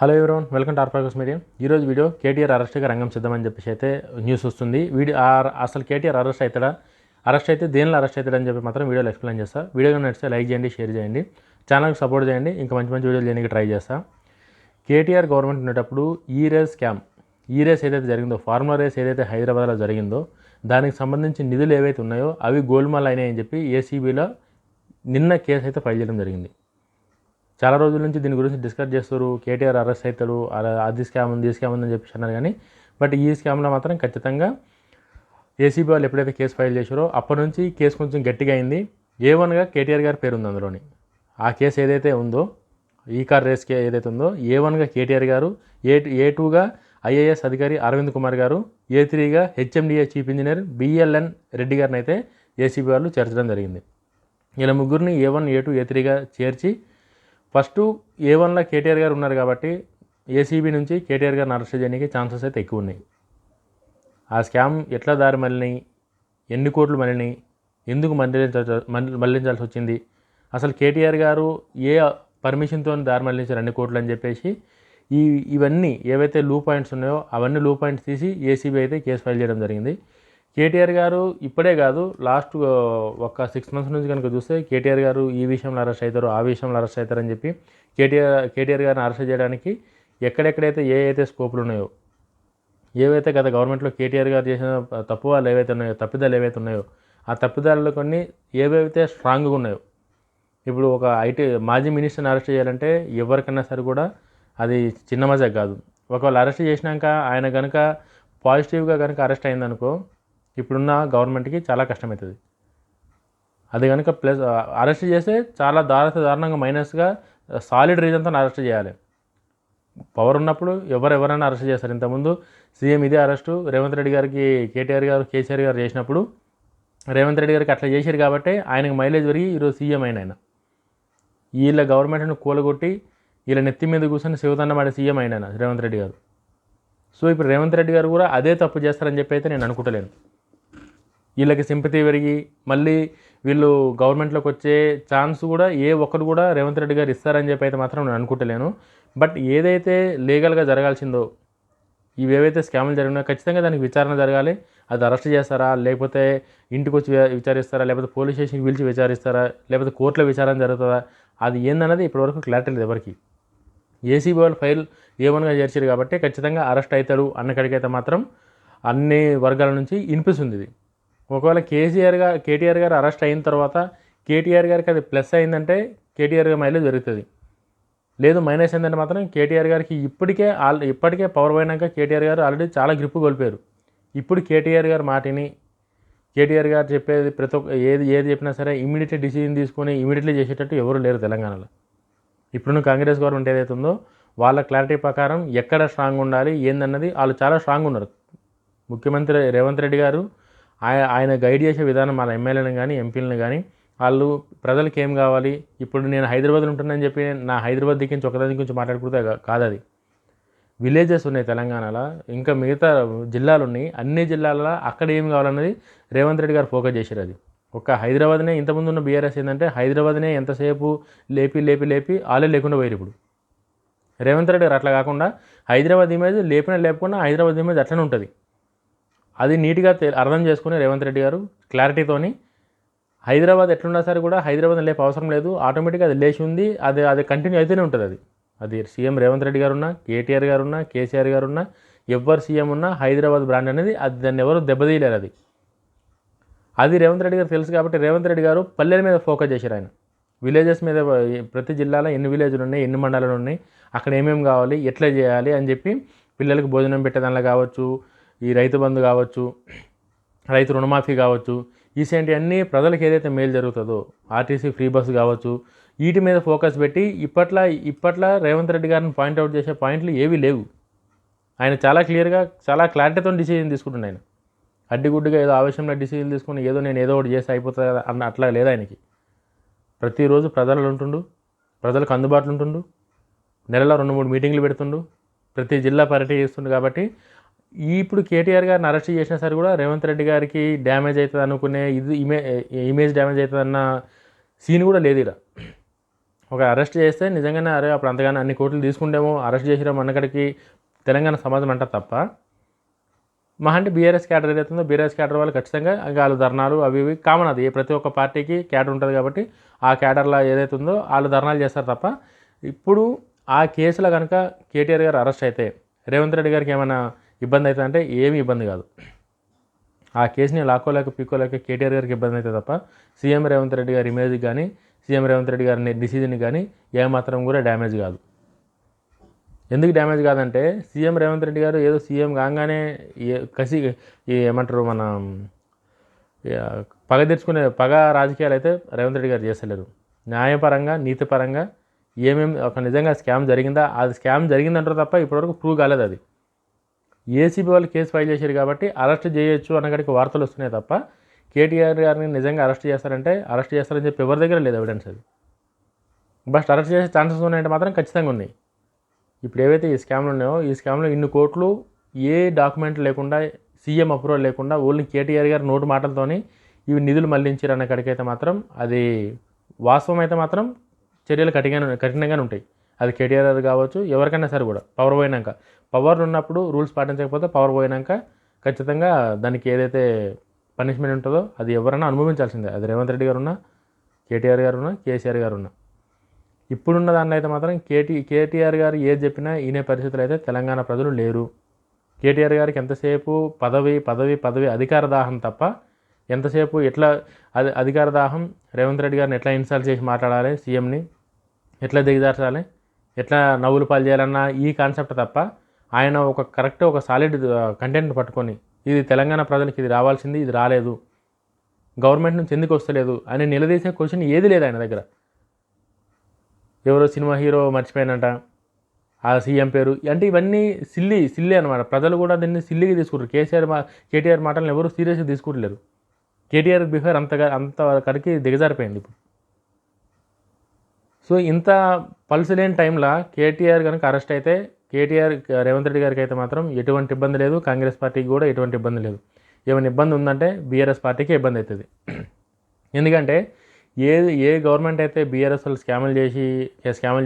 Hello everyone welcome to ఆర్పాగస్ media. ఈరోజు video KTR అరెస్ట్గా రంగం సిద్ధమని చెప్పేసి అయితే న్యూస్ వస్తుంది. అసలు కేటీఆర్ అరెస్ట్ అవుతాడా, అరెస్ట్ అయితే దేనిలో అరెస్ట్ అవుతాడని చెప్పి మాత్రం వీడియోలో ఎక్స్ప్లెయిన్ చేస్తా. వీడియో నచ్చితే లైక్ చేయండి, షేర్ చేయండి, ఛానల్కి సపోర్ట్ చేయండి. ఇంకా మంచి మంచి వీడియోలు చేయడానికి ట్రై చేస్తా. కేటీఆర్ గవర్నమెంట్ ఉండేటప్పుడు ఈ రేస్ ఏదైతే జరిగిందో, ఫార్ములా రేస్ ఏదైతే హైదరాబాద్లో జరిగిందో దానికి సంబంధించి నిధులు ఏవైతే ఉన్నాయో అవి గోల్మాల్ అయినాయని చెప్పి ఏసీబీలో నిన్న కేసు అయితే ఫైల్ చేయడం జరిగింది. చాలా రోజుల నుంచి దీని గురించి డిస్కస్ చేస్తారు. కేటీఆర్ అరెస్ట్ అవుతాడు, అది స్కామ్ ఉంది, ఈ స్కామ్ ఉందని చెప్పేసి అన్నారు. కానీ బట్ ఈ స్కామ్లో మాత్రం ఖచ్చితంగా ఏసీబీ వాళ్ళు ఎప్పుడైతే కేసు ఫైల్ చేశారో అప్పటి నుంచి కేసు కొంచెం గట్టిగా అయింది. A1గా కేటీఆర్ గారి పేరు ఉంది అందులోని. ఆ కేసు ఏదైతే ఉందో, ఈ కార్ రేస్ ఏదైతే ఉందో, A1గా కేటీఆర్ గారు, A2గా IAS అధికారి అరవింద్ కుమార్ గారు, A3గా HMDA chief engineer BLN Reddy గారిని అయితే ఏసీబీ వాళ్ళు చేర్చడం జరిగింది. ఇలా ముగ్గురిని A1, A2, A3గా చేర్చి ఫస్ట్ A1లో కేటీఆర్ గారు ఉన్నారు కాబట్టి ఏసీబీ నుంచి కేటీఆర్ గారిని అరెస్ట్ చేయడానికి ఛాన్సెస్ అయితే ఎక్కువ ఉన్నాయి. ఆ స్కామ్ ఎట్లా దారి మళ్ళినాయి, ఎన్ని కోట్లు మళ్ళినాయి, ఎందుకు మళ్లించాల్సి వచ్చింది, అసలు కేటీఆర్ గారు ఏ పర్మిషన్తో దారి మళ్లించారు అన్ని కోట్లు అని చెప్పేసి ఇవన్నీ ఏవైతే లూ పాయింట్స్ ఉన్నాయో అవన్నీ లూ పాయింట్స్ తీసి ఏసీబీ అయితే కేసు ఫైల్ చేయడం జరిగింది. కేటీఆర్ గారు ఇప్పుడే కాదు, లాస్ట్ ఒక 6 months నుంచి కనుక చూస్తే కేటీఆర్ గారు ఈ విషయంలో అరెస్ట్ అవుతారు, ఆ విషయంలో అరెస్ట్ అవుతారని చెప్పి కేటీఆర్ గారిని అరెస్ట్ చేయడానికి ఎక్కడెక్కడైతే ఏ స్కోపులు ఉన్నాయో, ఏవైతే గత గవర్నమెంట్లో కేటీఆర్ గారు చేసిన తప్పుదాలు ఏవైతే ఉన్నాయో ఆ తప్పిదాలలో కొన్ని ఏవైతే స్ట్రాంగ్గా ఉన్నాయో, ఇప్పుడు ఒక మాజీ మినిస్టర్ని అరెస్ట్ చేయాలంటే ఎవరికన్నా సరే కూడా అది చిన్న మజా కాదు. ఒకవేళ అరెస్ట్ చేసినాక ఆయన కనుక పాజిటివ్గా కనుక అరెస్ట్ అయిందనుకో, ఇప్పుడున్న గవర్నమెంట్కి చాలా కష్టమవుతుంది. అది కనుక ప్లస్ అరెస్ట్ చేస్తే చాలా దారుణంగా మైనస్గా సాలిడ్ రీజన్తో అరెస్ట్ చేయాలి. పవర్ ఉన్నప్పుడు ఎవరైనా అరెస్ట్ చేస్తారు. ఇంతకుముందు సీఎం ఇదే అరెస్టు రేవంత్ రెడ్డి గారికి కేసీఆర్ గారు చేసినప్పుడు రేవంత్ రెడ్డి గారికి అట్లా చేశారు కాబట్టి ఆయనకు మైలేజ్ పెరిగి ఈరోజు సీఎం ఆయన. వీళ్ళ గవర్నమెంట్ను కూలగొట్టి వీళ్ళ నెత్తి మీద కూర్చొని శివతండమాడే సీఎం ఆయన రేవంత్ రెడ్డి గారు. సో ఇప్పుడు రేవంత్ రెడ్డి గారు కూడా అదే తప్పు చేస్తారని చెప్పి అయితే నేను అనుకుంటలేను. వీళ్ళకి సింపతి పెరిగి మళ్ళీ వీళ్ళు గవర్నమెంట్లోకి వచ్చే ఛాన్స్ కూడా ఒక్కరు కూడా రేవంత్ రెడ్డి గారు ఇస్తారని చెప్పి అయితే మాత్రం నేను అనుకుంటలేను. బట్ ఏదైతే లీగల్గా జరగాల్సిందో, ఏవైతే స్కామ్లు జరిగినాయో ఖచ్చితంగా దానికి విచారణ జరగాలి. అది అరెస్ట్ చేస్తారా, లేకపోతే ఇంటికి వచ్చి విచారిస్తారా, లేకపోతే పోలీస్ స్టేషన్కి పిలిచి విచారిస్తారా, లేకపోతే కోర్టులో విచారణ జరుగుతుందా, అది ఏందన్నది ఇప్పటివరకు క్లారిటీ లేదు ఎవరికి. ఏసీబీ వాళ్ళు ఫైల్ A1గా చేర్చారు కాబట్టి ఖచ్చితంగా అరెస్ట్ అవుతాడు అన్నకడికైతే మాత్రం అన్ని వర్గాల నుంచి వినిపిస్తుంది ఇది. ఒకవేళ కేటీఆర్ గారు అరెస్ట్ అయిన తర్వాత కేటీఆర్ గారికి అది ప్లస్ అయిందంటే కేటీఆర్ గారి మైలేజ్ జరుగుతుంది. లేదు మైనస్ అయిందంటే మాత్రం కేటీఆర్ గారికి ఇప్పటికే పవర్ పోయినాక కేటీఆర్ గారు ఆల్రెడీ చాలా గ్రిప్ కోల్పోయారు. ఇప్పుడు కేటీఆర్ గారు మాటిని కేటీఆర్ గారు చెప్పేది ప్రతి ఒక్క ఏది చెప్పినా సరే ఇమీడియట్లీ డిసిజన్ తీసుకొని ఇమీడియట్లీ చేసేటట్టు ఎవరు లేరు తెలంగాణలో. ఇప్పుడున్న కాంగ్రెస్ గవర్నమెంట్ ఏదైతే ఉందో వాళ్ళ క్లారిటీ ప్రకారం ఎక్కడ స్ట్రాంగ్ ఉండాలి ఏందన్నది వాళ్ళు చాలా స్ట్రాంగ్ ఉన్నారు. ముఖ్యమంత్రి రేవంత్ రెడ్డి గారు ఆయన గైడ్ చేసే విధానం వాళ్ళ ఎమ్మెల్యేలను కానీ ఎంపీలను కానీ వాళ్ళు ప్రజలకు ఏం కావాలి, ఇప్పుడు నేను హైదరాబాద్లో ఉంటున్నానని చెప్పి నా హైదరాబాద్ దిక్కించి ఒకదాని గురించి మాట్లాడుకుంటే కాదు. అది విలేజెస్ ఉన్నాయి తెలంగాణలో, ఇంకా మిగతా జిల్లాలు ఉన్నాయి. అన్ని జిల్లాలలో అక్కడ ఏం కావాలన్నది రేవంత్ రెడ్డి గారు ఫోకస్ చేశారు. అది ఒక్క హైదరాబాద్నే ఇంతకుముందు ఉన్న బీఆర్ఎస్ ఏంటంటే హైదరాబాద్నే ఎంతసేపు లేపి ఆలే లేకుండా పోయారు. ఇప్పుడు రేవంత్ రెడ్డి గారు అట్లా కాకుండా హైదరాబాద్ ఇమేజ్ లేపకుండా హైదరాబాద్ ఇమేజ్ అట్లనే ఉంటుంది. అది నీట్గా అర్థం చేసుకుని రేవంత్ రెడ్డి గారు క్లారిటీతోని హైదరాబాద్ ఎట్లున్నా సరే కూడా హైదరాబాద్ లేపే అవసరం లేదు, ఆటోమేటిక్గా అది లేచి ఉంది, అది కంటిన్యూ అయితేనే ఉంటుంది. అది సీఎం రేవంత్ రెడ్డి గారు ఉన్నా, కేటీఆర్ గారు ఉన్నా, కేసీఆర్ గారు ఉన్నా, ఎవరు సీఎం ఉన్నా హైదరాబాద్ బ్రాండ్ అనేది దాన్ని ఎవరు దెబ్బతీయలేరు. అది రేవంత్ రెడ్డి గారు తెలుసు కాబట్టి రేవంత్ రెడ్డి గారు పల్లెల మీద ఫోకస్ చేశారు. ఆయన విలేజెస్ మీద, ప్రతి జిల్లాలో ఎన్ని విలేజ్లు ఉన్నాయి, ఎన్ని మండలాలు ఉన్నాయి, అక్కడ ఏమేమి కావాలి, ఎట్లా చేయాలి అని చెప్పి పిల్లలకు భోజనం పెట్టేదానిలో కావచ్చు, ఈ రైతు బంధు కావచ్చు, రైతు రుణమాఫీ కావచ్చు, ఇలాంటి అన్నీ ప్రజలకు ఏదైతే మేలు జరుగుతుందో, ఆర్టీసీ ఫ్రీ బస్సు కావచ్చు, వీటి మీద ఫోకస్ పెట్టి ఇప్పట్లో రేవంత్ రెడ్డి గారిని పాయింట్అవుట్ చేసే పాయింట్లు ఏవీ లేవు. ఆయన చాలా క్లియర్గా చాలా క్లారిటీతో డిసిజన్ తీసుకుంటున్నాడు. ఆయన అడ్డిగుడ్డుగా ఏదో ఆవేశంలో డిసిజన్ తీసుకుని నేను ఏదో ఒకటి చేస్తే అయిపోతుంది అన్న అట్లా లేదు ఆయనకి. ప్రతిరోజు ప్రజలు ఉంటుండు, ప్రజలకు అందుబాటులో ఉంటుండు, నెలలో 2-3 మీటింగ్లు పెడుతుండు, ప్రతి జిల్లా పర్యటన చేస్తుండు. కాబట్టి ఇప్పుడు కేటీఆర్ గారిని అరెస్ట్ చేసినా సరే కూడా రేవంత్ రెడ్డి గారికి డ్యామేజ్ అవుతుంది అనుకునే ఇమేజ్ డ్యామేజ్ అవుతుంది అన్న సీన్ కూడా లేదు. ఒక అరెస్ట్ చేస్తే నిజంగానే అరే అప్పుడు అంతగానే అన్ని కోట్లు తీసుకుంటేమో అరెస్ట్ చేసినామో అన్నక్కడికి తెలంగాణ సమాజం అంటారు తప్ప, మహా అంటే బీఆర్ఎస్ క్యాడర్ ఏదైతే ఉందో బీఆర్ఎస్ క్యాడర్ వాళ్ళు ఖచ్చితంగా వాళ్ళు ధర్నాలు అవి ఇవి కామన్, అది ప్రతి ఒక్క పార్టీకి క్యాడర్ ఉంటుంది కాబట్టి ఆ క్యాడర్లో ఏదైతే ఉందో వాళ్ళు ధర్నాలు చేస్తారు తప్ప, ఇప్పుడు ఆ కేసులో కనుక కేటీఆర్ గారు అరెస్ట్ అయితే రేవంత్ రెడ్డి గారికి ఏమైనా ఇబ్బంది అవుతుందంటే ఏమీ ఇబ్బంది కాదు. ఆ కేసుని లాక్కోలేక పీక్కోలేక కేటీఆర్ గారికి ఇబ్బంది అవుతుంది తప్ప సీఎం రేవంత్ రెడ్డి గారి ఇమేజ్కి కానీ సీఎం రేవంత్ రెడ్డి గారి డిసిజన్కి కానీ ఏమాత్రం కూడా డ్యామేజ్ కాదు. ఎందుకు డ్యామేజ్ కాదంటే సీఎం రేవంత్ రెడ్డి గారు ఏదో సీఎం కాగానే కసి ఏమంటారు మన పగ తెచ్చుకునే పగ రాజకీయాలు అయితే రేవంత్ రెడ్డి గారు చేస్తలేరు. న్యాయపరంగా నీతిపరంగా ఏమేమి ఒక నిజంగా స్కామ్ జరిగిందా, అది స్కామ్ జరిగిందంటారు తప్ప ఇప్పటివరకు ప్రూవ్ కాలేదు. అది ఏసీబీ వాళ్ళు కేసు ఫైల్ చేశారు కాబట్టి అరెస్ట్ చేయొచ్చు అన్నకాడికి వార్తలు వస్తున్నాయి తప్ప కేటీఆర్ గారిని నిజంగా అరెస్ట్ చేస్తారంటే అరెస్ట్ చేస్తారని చెప్పి ఎవరి దగ్గర లేదు ఎవిడెన్స్. అది బస్ట్ అరెస్ట్ చేసే ఛాన్సెస్ ఉన్నాయంటే మాత్రం ఖచ్చితంగా ఉన్నాయి. ఇప్పుడు ఏవైతే ఈ స్కామ్లు ఉన్నాయో ఈ స్కామ్లో ఇన్ని కోట్లు ఏ డాక్యుమెంట్ లేకుండా సీఎం అప్రూవల్ లేకుండా ఓన్లీ కేటీఆర్ గారి నోటు మాటలతోని ఇవి నిధులు మళ్లించారు అన్న కడికైతే మాత్రం అది వాస్తవం అయితే మాత్రం చర్యలు కఠినంగానే ఉంటాయి. అది కేటీఆర్ కావచ్చు ఎవరికైనా సరే కూడా పవర్ పోయినాక, పవర్ ఉన్నప్పుడు రూల్స్ పాటించకపోతే పవర్ పోయినాక ఖచ్చితంగా దానికి ఏదైతే పనిష్మెంట్ ఉంటుందో అది ఎవరైనా అనుభవించాల్సిందే. అది రేవంత్ రెడ్డి గారు ఉన్నా, కేటీఆర్ గారు ఉన్నా, కేసీఆర్ గారు ఉన్నా. ఇప్పుడున్న దాన్ని అయితే మాత్రం కేటీఆర్ గారు ఏది చెప్పినా ఈయనే పరిస్థితులు అయితే తెలంగాణ ప్రజలు లేరు. కేటీఆర్ గారికి ఎంతసేపు పదవి అధికార దాహం తప్ప ఎంతసేపు ఎట్లా అధికార దాహం రేవంత్ రెడ్డి గారిని ఎట్లా ఇన్సల్ట్ చేసి మాట్లాడాలి, సీఎంని ఎట్లా దిగజార్చాలి, ఎట్లా నవ్వులు పాలు చేయాలన్న ఈ కాన్సెప్ట్ తప్ప ఆయన ఒక సాలిడ్ కంటెంట్ పట్టుకొని ఇది తెలంగాణ ప్రజలకు ఇది రావాల్సింది ఇది రాలేదు, గవర్నమెంట్ నుంచి ఎందుకు వస్తలేదు అని నిలదీసే క్వశ్చన్ ఏది లేదు ఆయన దగ్గర. ఎవరో సినిమా హీరో మర్చిపోయినట ఆ సీఎం పేరు అంటే ఇవన్నీ సిల్లీ అనమాట. ప్రజలు కూడా దీన్ని సిల్లీగా తీసుకుంటారు. కేటీఆర్ మాటలను ఎవరు సీరియస్గా తీసుకుంటలేరు. కేటీఆర్ బిహేవియర్ అంత కడికి దిగజారిపోయింది ఇప్పుడు. సో ఇంత పల్స్ లేని టైంలో కేటీఆర్ కనుక అరెస్ట్ అయితే రేవంత్ రెడ్డి గారికి అయితే మాత్రం ఎటువంటి ఇబ్బంది లేదు, కాంగ్రెస్ పార్టీకి కూడా ఎటువంటి ఇబ్బంది లేదు. ఏమైనా ఇబ్బంది ఉందంటే బీఆర్ఎస్ పార్టీకి ఇబ్బంది అవుతుంది. ఎందుకంటే ఏ గవర్నమెంట్ అయితే బీఆర్ఎస్ వాళ్ళు స్కాములు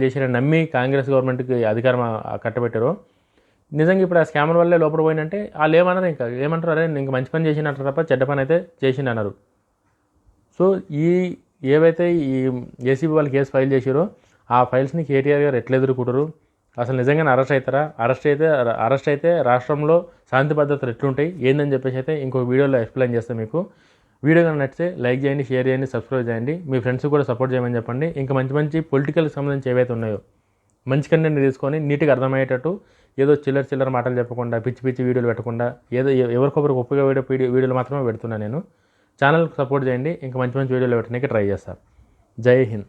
చేసి నమ్మి కాంగ్రెస్ గవర్నమెంట్కి అధికారం కట్టబెట్టారో నిజంగా ఇప్పుడు ఆ స్కామర్ వల్లే లోపల పోయినంటే వాళ్ళు ఏమన్నారు, ఏమంటారు అరే ఇంక మంచి పని చేసినట్టు తప్ప చెడ్డ పని అయితే చేసిండు అన్నారు. సో ఏవైతే ఈ ఏసీబీ వాళ్ళు కేసు ఫైల్ చేసారో ఆ ఫైల్స్ని కేటీఆర్ గారు ఎట్లా ఎదుర్కొంటారు, అసలు నిజంగానే అరెస్ట్ అవుతారా, అరెస్ట్ అయితే రాష్ట్రంలో శాంతి భద్రతలు ఎట్లుంటాయి ఏందని చెప్పేసి అయితే ఇంకొక వీడియోలో ఎక్స్ప్లెయిన్ చేస్తాను మీకు. వీడియో కనుక నచ్చితే లైక్ చేయండి, షేర్ చేయండి, సబ్స్క్రైబ్ చేయండి, మీ ఫ్రెండ్స్కి కూడా సపోర్ట్ చేయమని చెప్పండి. ఇంకా మంచి పొలిటికల్కి సంబంధించి ఏవైతే ఉన్నాయో మంచి కంటెంట్ తీసుకొని నీట్గా అర్థమయ్యేటట్టు ఏదో చిల్లర మాటలు చెప్పకుండా పిచ్చి వీడియోలు పెట్టకుండా ఏదో ఎవరికొకరికి ఉపయోగపడే వీడియోలు మాత్రమే పెడుతున్నాను నేను. ఛానల్కి సపోర్ట్ చేయండి, ఇంకా మంచి వీడియోలు పెట్టడానికి ట్రై చేస్తాను. జై హింద్.